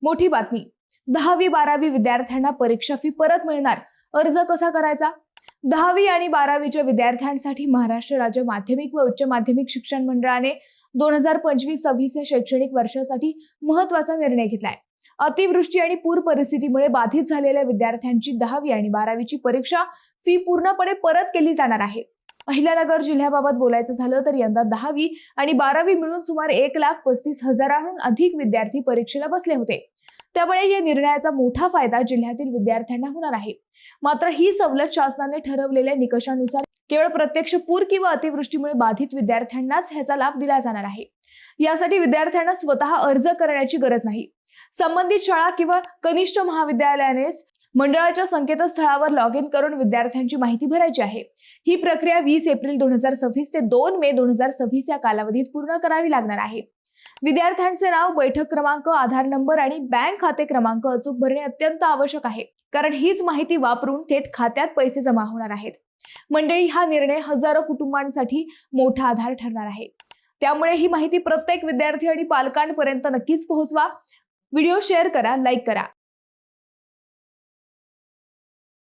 मोठी बातमी, 10वी-12वी विद्यार्थ्यांना परीक्षा फी परत मिळणार. अर्ज कसा करायचा? 10वी आणि 12वीच्या विद्यार्थ्यांसाठी महाराष्ट्र राज्य माध्यमिक व उच्च माध्यमिक शिक्षण मंडळाने 2025-26 या शैक्षणिक वर्षासाठी महत्त्वाचा निर्णय घेतलाय. अतिवृष्टी आणि पूर परिस्थितीमुळे बाधित झालेल्या विद्यार्थ्यांची 10वी आणि 12वीची परीक्षा फी पूर्णपणे परत केली जाणार आहे. अहिल्यानगर जिल्ह्याबाबत बोलायचं झालं तर यंदा 10वी आणि 12वी मिळून सुमारे 1,35,000हून अधिक विद्यार्थी परीक्षेला बसले होते. त्यामुळे या निर्णयाचा मोठा फायदा जिल्ह्यातील विद्यार्थ्यांना होणार आहे. मात्र ही सवलत शासनाने ठरवलेल्या निकषानुसार केवळ प्रत्यक्ष पूर किंवा अतिवृष्टीमुळे बाधित विद्यार्थ्यांनाच ह्याचा लाभ दिला जाणार आहे. यासाठी विद्यार्थ्यांना स्वतः अर्ज करण्याची गरज नाही. संबंधित शाळा किंवा कनिष्ठ महाविद्यालयानेच मंडळाच्या संकेतस्थळावर लॉग इन करून विद्यार्थ्यांची माहिती भरायची आहे. ही प्रक्रिया 20 एप्रिल 2026 ते 2 मे 2026 या कालावधीत पूर्ण करावी लागणार आहे. विद्यार्थ्यांचे नाव, बैठक क्रमांक, आधार नंबर आणि बँक खाते क्रमांक अचूक भरणे अत्यंत आवश्यक आहे, कारण हीच माहिती वापरून थेट खात्यात पैसे जमा होणार आहेत. मंडळी, हा निर्णय हजारो कुटुंबांसाठी मोठा आधार ठरणार आहे. त्यामुळे ही माहिती प्रत्येक विद्यार्थी आणि पालकांपर्यंत नक्कीच पोहोचवा. व्हिडिओ शेअर करा, लाईक करा.